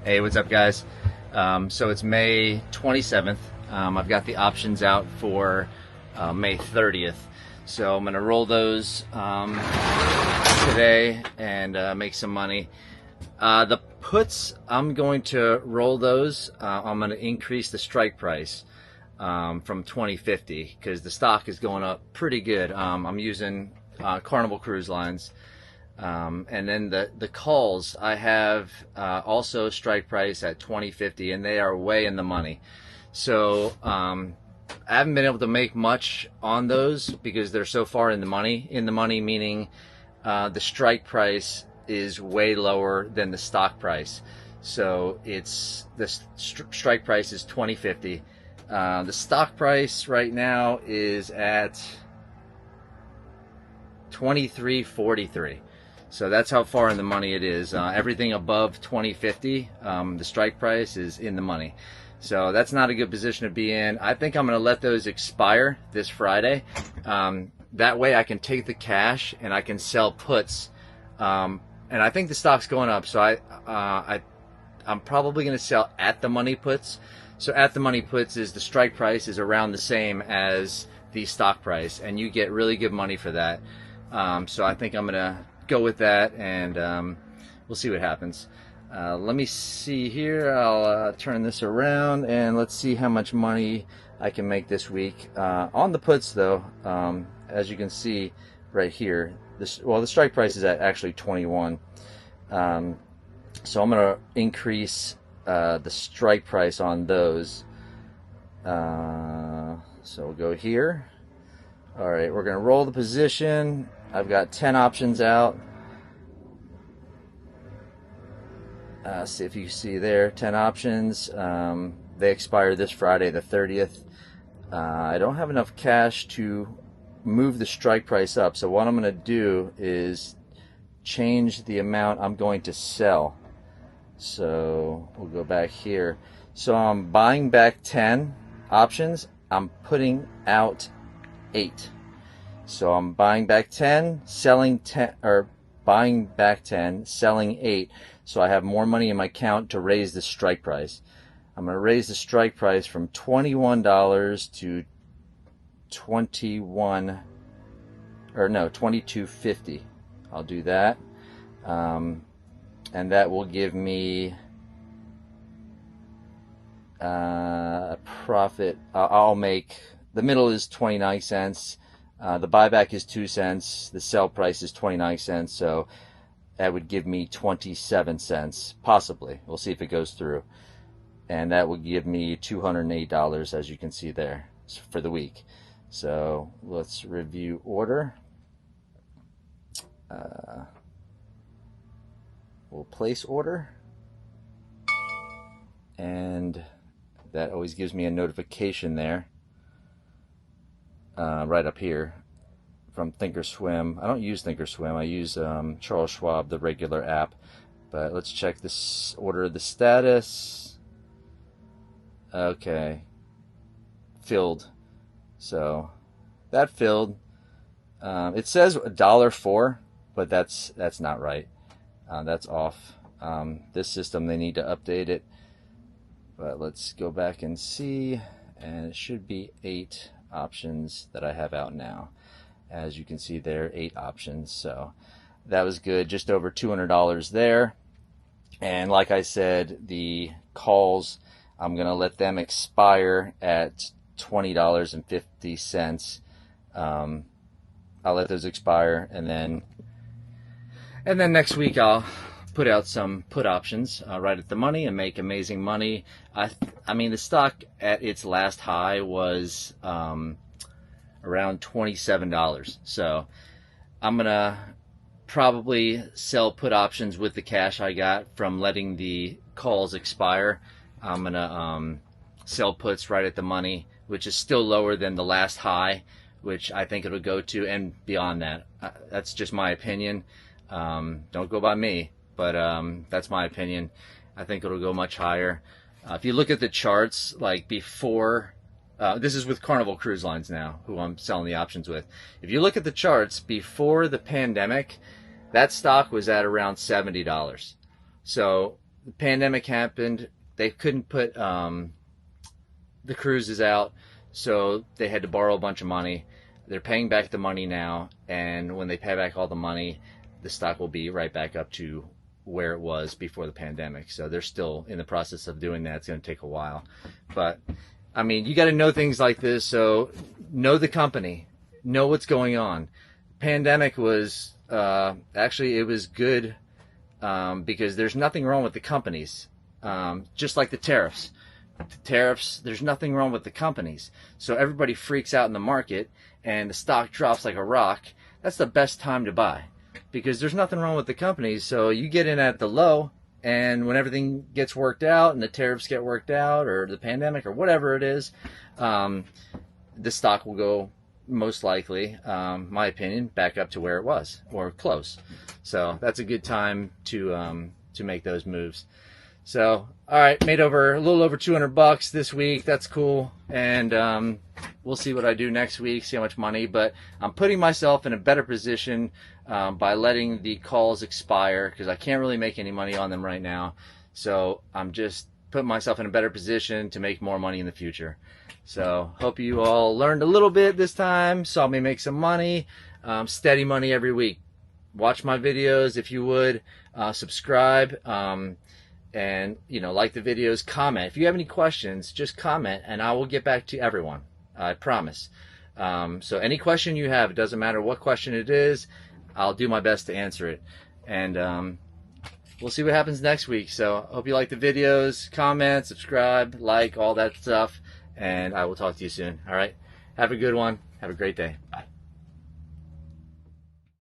Hey, what's up, guys? So it's May 27th. I've got the options out for May 30th. So I'm going to roll those today and make some money. The puts, I'm going to roll those. I'm going to increase the strike price from 2050 because the stock is going up pretty good. I'm using Carnival Cruise Lines. And then the calls, I have also strike price at 2050, and they are way in the money. So I haven't been able to make much on those because they're so far in the money. In the money meaning the strike price is way lower than the stock price. So it's the strike price is 2050. The stock price right now is at 23.43. So that's how far in the money it is. Everything above 2050, the strike price is in the money. So that's not a good position to be in. I think I'm going to let those expire this Friday. That way I can take the cash and I can sell puts. And I think the stock's going up, so I'm probably going to sell at the money puts. So at the money puts is the strike price is around the same as the stock price, and you get really good money for that. So I think I'm going to go with that, and we'll see what happens. Let me see here. I'll turn this around and let's see how much money I can make this week. On the puts though, as you can see right here, the strike price is at actually 21. So I'm going to increase the strike price on those. So we'll go here. All right, we're going to roll the position. I've got 10 options out. See if you see there, 10 options. They expire this Friday, the 30th. I don't have enough cash to move the strike price up. So what I'm going to do is change the amount I'm going to sell. So we'll go back here. So I'm buying back 10 options. I'm putting out 8. So I'm buying back 10, selling 10, or buying back 10, selling 8. So I have more money in my account to raise the strike price. I'm going to raise the strike price from $21 to $22.50. I'll do that. And that will give me a profit. I'll make, the middle is 29 cents. The buyback is 2 cents. The sell price is 29 cents. So that would give me 27 cents, possibly. We'll see if it goes through. And that would give me $208, as you can see there, for the week. So let's review order. We'll place order. And that always gives me a notification there. Right up here from Thinkorswim. I don't use Thinkorswim. I use Charles Schwab, the regular app. But let's check this order, the status. Okay, filled. So that filled. It says $1.04, but that's not right. That's off. This system, they need to update it. But let's go back and see, and it should be 8 options that I have out now. As you can see there, 8 options. So that was good, just over $200 there. And like I said, the calls, I'm going to let them expire at $20.50. I'll let those expire, and then next week I'll put out some put options right at the money and make amazing money. I mean, the stock at its last high was around $27. So I'm going to probably sell put options with the cash I got from letting the calls expire. I'm going to sell puts right at the money, which is still lower than the last high, which I think it'll go to, and beyond that. That's just my opinion. Don't go by me, but that's my opinion. I think it'll go much higher. If you look at the charts, like before, this is with Carnival Cruise Lines now, who I'm selling the options with. If you look at the charts before the pandemic, that stock was at around $70. So the pandemic happened. They couldn't put the cruises out, so they had to borrow a bunch of money. They're paying back the money now, and when they pay back all the money, the stock will be right back up to where it was before the pandemic. So they're still in the process of doing that. It's going to take a while. But, I mean, you got to know things like this. So know the company. Know what's going on. Pandemic was, actually, it was good because there's nothing wrong with the companies. Just like the tariffs. The tariffs, there's nothing wrong with the companies. So everybody freaks out in the market and the stock drops like a rock. That's the best time to buy because there's nothing wrong with the companies. So you get in at the low, and when everything gets worked out and the tariffs get worked out, or the pandemic or whatever it is, the stock will go, most likely, my opinion, back up to where it was or close. So that's a good time to make those moves. So, all right, made a little over $200 this week. That's cool. And we'll see what I do next week, see how much money. But I'm putting myself in a better position by letting the calls expire because I can't really make any money on them right now. So I'm just putting myself in a better position to make more money in the future. So hope you all learned a little bit this time, saw me make some money, steady money every week. Watch my videos if you would, subscribe. And, you know, like the videos, comment. If you have any questions, just comment, and I will get back to everyone. I promise. So any question you have, it doesn't matter what question it is, I'll do my best to answer it. And we'll see what happens next week. So hope you like the videos. Comment, subscribe, like, all that stuff. And I will talk to you soon. All right? Have a good one. Have a great day. Bye.